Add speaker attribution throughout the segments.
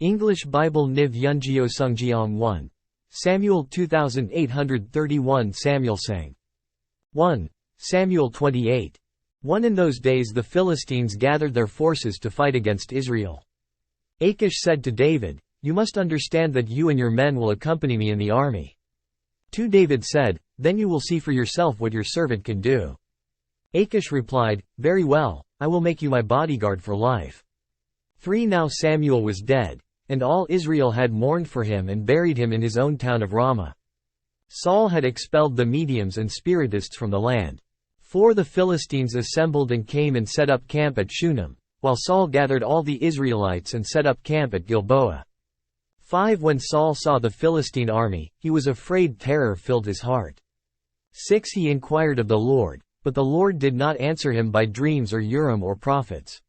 Speaker 1: English Bible NIV 영어성경 1. Samuel 2831 Samuelsang. 1. Samuel 28. 1. In those days the Philistines gathered their forces to fight against Israel. Achish said to David, "You must understand that you and your men will accompany me in the army." 2. David said, "Then you will see for yourself what your servant can do." Achish replied, "Very well, I will make you my bodyguard for life." 3. Now Samuel was dead, and all Israel had mourned for him and buried him in his own town of Ramah. Saul had expelled the mediums and spiritists from the land. 4. The Philistines assembled and came and set up camp at Shunem, while Saul gathered all the Israelites and set up camp at Gilboa. 5. When Saul saw the Philistine army, he was afraid, terror filled his heart. 6. He inquired of the Lord, but the Lord did not answer him by dreams or Urim or prophets.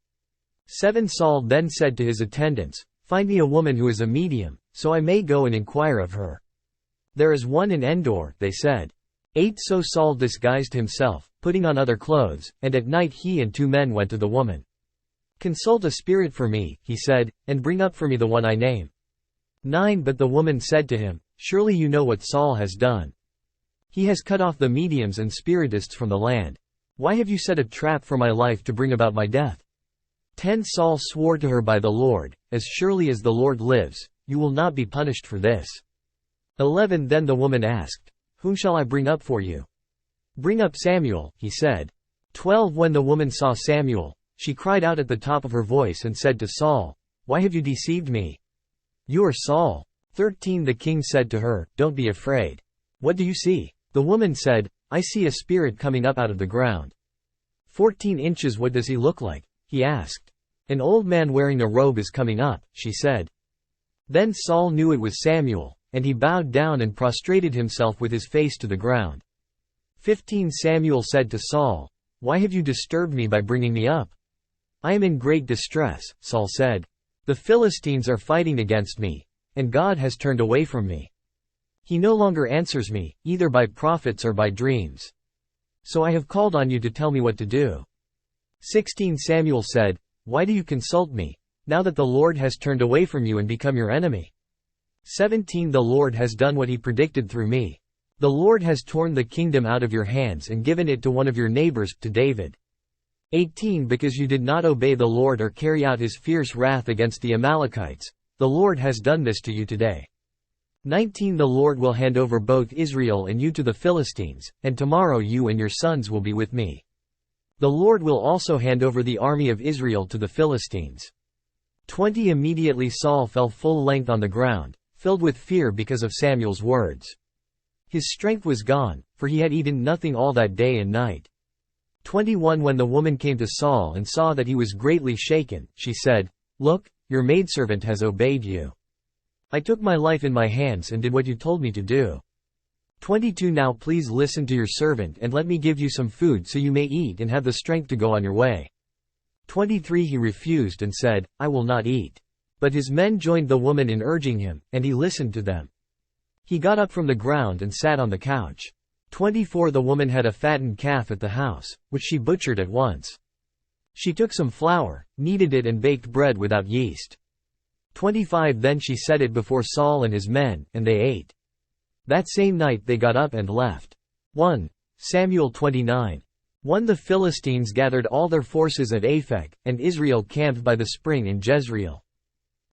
Speaker 1: 7. Saul then said to his attendants, "Find me a woman who is a medium, so I may go and inquire of her." "There is one in Endor," they said. 8. So Saul disguised himself, putting on other clothes, and at night he and 2 men went to the woman. "Consult a spirit for me," he said, "and bring up for me the one I name." 9. But the woman said to him, "Surely you know what Saul has done. He has cut off the mediums and spiritists from the land. Why have you set a trap for my life to bring about my death?" 10. Saul swore to her by the Lord, "As surely as the Lord lives, you will not be punished for this." 11. Then the woman asked, "Whom shall I bring up for you?" "Bring up Samuel," he said. 12. When the woman saw Samuel, she cried out at the top of her voice and said to Saul, "Why have you deceived me? You are Saul." 13. The king said to her, "Don't be afraid. What do you see?" The woman said, "I see a spirit coming up out of the ground." 14 inches. What does he look like? He asked. "An old man wearing a robe is coming up," she said. Then Saul knew it was Samuel, and he bowed down and prostrated himself with his face to the ground. 15. Samuel said to Saul, "Why have you disturbed me by bringing me up?" "I am in great distress," Saul said. "The Philistines are fighting against me, and God has turned away from me. He no longer answers me, either by prophets or by dreams. So I have called on you to tell me what to do." 16. Samuel said, "Why do you consult me, now that the Lord has turned away from you and become your enemy?" 17. The Lord has done what he predicted through me. The Lord has torn the kingdom out of your hands and given it to one of your neighbors, to David. 18. Because you did not obey the Lord or carry out his fierce wrath against the Amalekites, the Lord has done this to you today. 19. The Lord will hand over both Israel and you to the Philistines, and tomorrow you and your sons will be with me. The Lord will also hand over the army of Israel to the Philistines. 20. Immediately Saul fell full length on the ground, filled with fear because of Samuel's words. His strength was gone, for he had eaten nothing all that day and night. 21. When the woman came to Saul and saw that he was greatly shaken, she said, "Look, your maidservant has obeyed you. I took my life in my hands and did what you told me to do." 22. Now please listen to your servant and let me give you some food so you may eat and have the strength to go on your way. 23. He refused and said, "I will not eat." But his men joined the woman in urging him, and he listened to them. He got up from the ground and sat on the couch. 24. The woman had a fattened calf at the house, which she butchered at once. She took some flour, kneaded it and baked bread without yeast. 25. Then she set it before Saul and his men, and they ate. That same night they got up and left. 1 Samuel 29. 1. The Philistines gathered all their forces at Aphek, and Israel camped by the spring in Jezreel.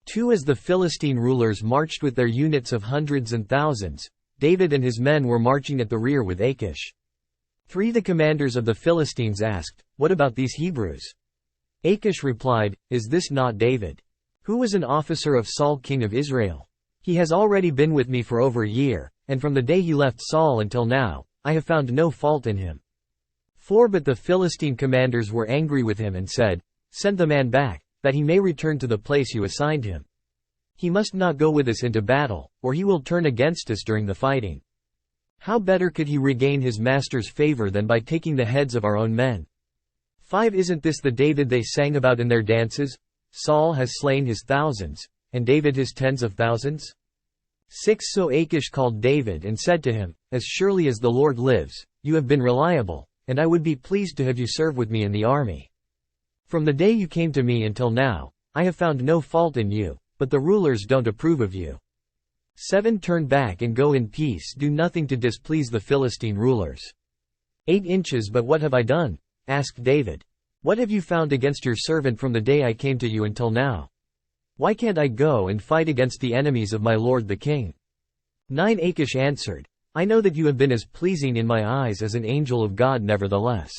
Speaker 1: 2. As the Philistine rulers marched with their units of hundreds and thousands, David and his men were marching at the rear with Achish. 3. The commanders of the Philistines asked, "What about these Hebrews?" Achish replied, "Is this not David, who was an officer of Saul king of Israel? He has already been with me for over a year, and from the day he left Saul until now, I have found no fault in him." 4. But the Philistine commanders were angry with him and said, "Send the man back, that he may return to the place you assigned him. He must not go with us into battle, or he will turn against us during the fighting. How better could he regain his master's favor than by taking the heads of our own men?" 5. Isn't this the David they sang about in their dances? Saul has slain his thousands, and David his tens of thousands. 6. So Achish called David and said to him, "As surely as the Lord lives, you have been reliable, and I would be pleased to have you serve with me in the army. From the day you came to me until now, I have found no fault in you, but the rulers don't approve of you. 7 Turn back and go in peace, do nothing to displease the Philistine rulers. 8 Inches But what have I done? Asked David. What have you found against your servant from the day I came to you until now? Why can't I go and fight against the enemies of my lord the king? 9 Achish answered, I know that you have been as pleasing in my eyes as an angel of God. Nevertheless,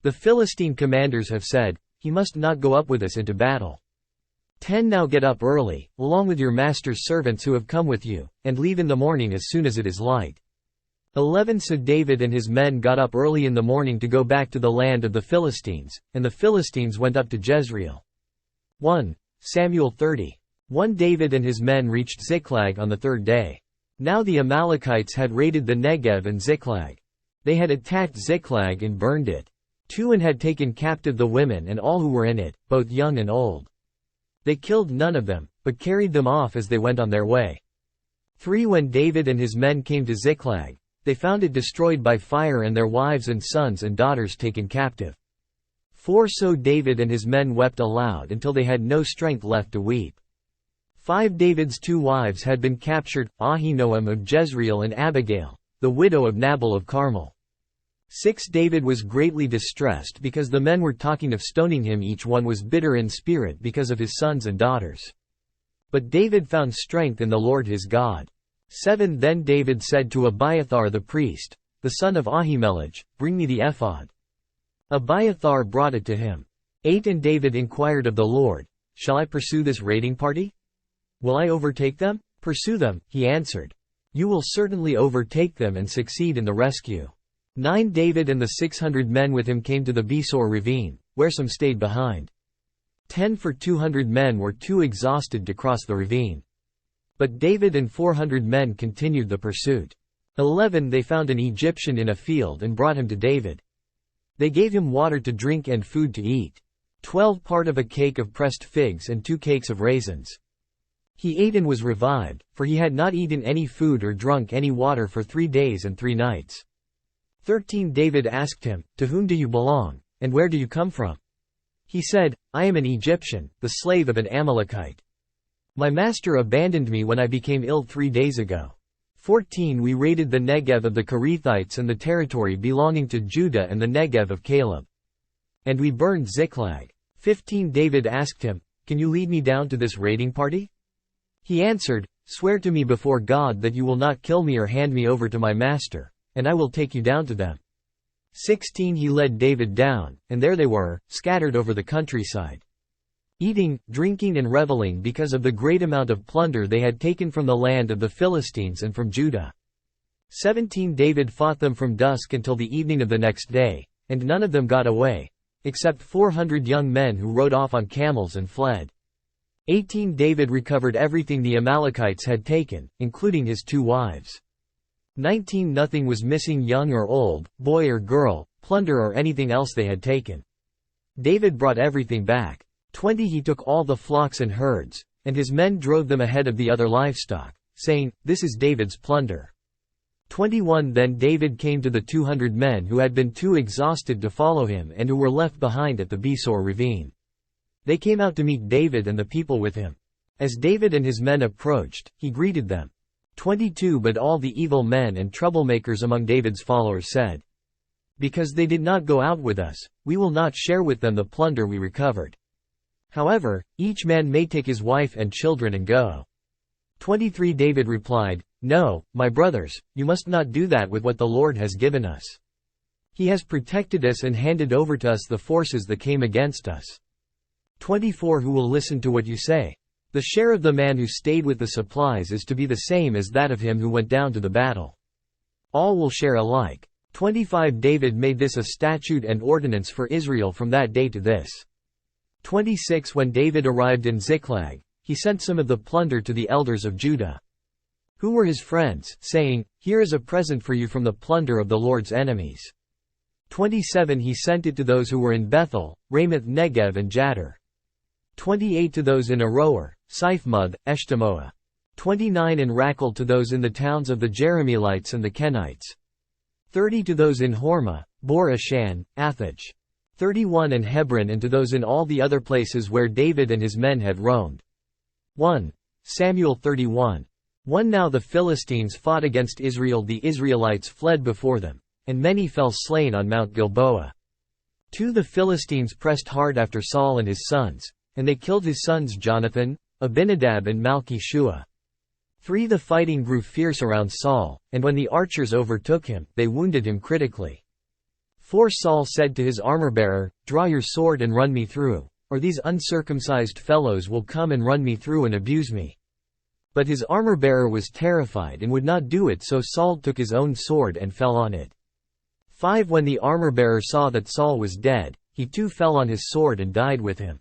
Speaker 1: the Philistine commanders have said, he must not go up with us into battle. 10 Now get up early, along with your master's servants who have come with you, and leave in the morning as soon as it is light. 11 So David and his men got up early in the morning to go back to the land of the Philistines, and the Philistines went up to Jezreel. 1 Samuel 30. 1 David and his men reached Ziklag on the 3rd day. Now the Amalekites had raided the Negev and Ziklag. They had attacked Ziklag and burned it. 2 And had taken captive the women and all who were in it, both young and old. They killed none of them, but carried them off as they went on their way. 3 When David and his men came to Ziklag, they found it destroyed by fire and their wives and sons and daughters taken captive. 4 So David and his men wept aloud until they had no strength left to weep. 5 David's 2 wives had been captured, Ahinoam of Jezreel and Abigail, the widow of Nabal of Carmel. 6 David was greatly distressed because the men were talking of stoning him. Each one was bitter in spirit because of his sons and daughters. But David found strength in the Lord his God. 7 Then David said to Abiathar the priest, the son of Ahimelech, bring me the ephod. Abiathar brought it to him. 8 And David inquired of the Lord, shall I pursue this raiding party? Will I overtake them? Pursue them, he answered. You will certainly overtake them and succeed in the rescue. 9 David and the 600 men with him came to the Besor ravine, where some stayed behind. 10 For 200 men were too exhausted to cross the ravine. But David and 400 men continued the pursuit. 11 They found an Egyptian in a field and brought him to David. They gave him water to drink and food to eat. 12 Part of a cake of pressed figs and 2 cakes of raisins. He ate and was revived, for he had not eaten any food or drunk any water for 3 days and 3 nights. 13 David asked him, to whom do you belong, and where do you come from? He said, I am an Egyptian, the slave of an Amalekite. My master abandoned me when I became ill 3 days ago. 14 We raided the Negev of the Kerethites and the territory belonging to Judah and the Negev of Caleb. And we burned Ziklag. 15 David asked him, can you lead me down to this raiding party? He answered, swear to me before God that you will not kill me or hand me over to my master, and I will take you down to them. 16 He led David down, and there they were, scattered over the countryside, eating, drinking and reveling because of the great amount of plunder they had taken from the land of the Philistines and from Judah. 17 David fought them from dusk until the evening of the next day, and none of them got away, except 400 young men who rode off on camels and fled. 18 David recovered everything the Amalekites had taken, including his 2 wives. 19 Nothing was missing, young or old, boy or girl, plunder or anything else they had taken. David brought everything back. 20 He took all the flocks and herds, and his men drove them ahead of the other livestock, saying, this is David's plunder. 21 Then David came to the 200 men who had been too exhausted to follow him and who were left behind at the Besor ravine. They came out to meet David and the people with him. As David and his men approached, he greeted them. 22 But all the evil men and troublemakers among David's followers said, because they did not go out with us, we will not share with them the plunder we recovered. However, each man may take his wife and children and go. 23 David replied, no, my brothers, you must not do that with what the Lord has given us. He has protected us and handed over to us the forces that came against us. 24 Who will listen to what you say? The share of the man who stayed with the supplies is to be the same as that of him who went down to the battle. All will share alike. 25 David made this a statute and ordinance for Israel from that day to this. 26 When David arrived in Ziklag, he sent some of the plunder to the elders of Judah, who were his friends, saying, here is a present for you from the plunder of the Lord's enemies. 27 He sent it to those who were in Bethel, Ramoth Negev and Jattir. 28 To those in Aroer, Siphmoth, Eshtemoa. 29 In Rachel to those in the towns of the Jerahmeelites and the Kenites. 30 To those in Hormah, Bor Ashan, Athach. 31 In Hebron and to those in all the other places where David and his men had roamed. 1 Samuel 31. 1 Now the Philistines fought against Israel. The Israelites fled before them, and many fell slain on Mount Gilboa. 2 The Philistines pressed hard after Saul and his sons, and they killed his sons Jonathan, Abinadab and Malchi-Shua. 3 The fighting grew fierce around Saul, and when the archers overtook him, they wounded him critically. 4 Saul said to his armor-bearer, Draw your sword and run me through, or these uncircumcised fellows will come and run me through and abuse me. But his armor-bearer was terrified and would not do it, so Saul took his own sword and fell on it. 5 When the armor-bearer saw that Saul was dead, he too fell on his sword and died with him.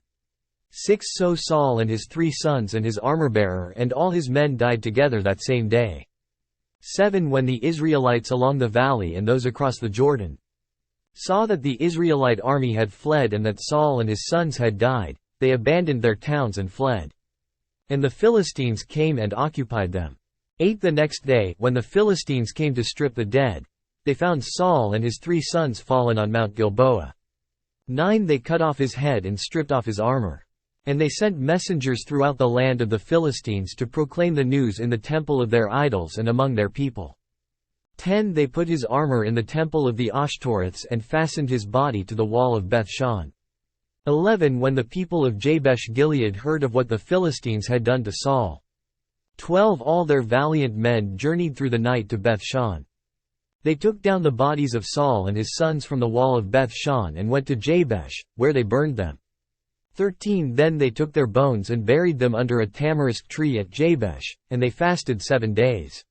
Speaker 1: 6 So Saul and his 3 sons and his armor-bearer and all his men died together that same day. 7 When the Israelites along the valley and those across the Jordan saw that the Israelite army had fled and that Saul and his sons had died, they abandoned their towns and fled. And the Philistines came and occupied them. 8 The next day, when the Philistines came to strip the dead, they found Saul and his 3 sons fallen on Mount Gilboa. 9 They cut off his head and stripped off his armor. And they sent messengers throughout the land of the Philistines to proclaim the news in the temple of their idols and among their people. 10 They put his armor in the temple of the Ashtoreths and fastened his body to the wall of Beth-shan. 11 When the people of Jabesh-Gilead heard of what the Philistines had done to Saul. 12 All their valiant men journeyed through the night to Beth-shan. They took down the bodies of Saul and his sons from the wall of Beth-shan and went to Jabesh, where they burned them. 13 Then they took their bones and buried them under a tamarisk tree at Jabesh, and they fasted 7 days.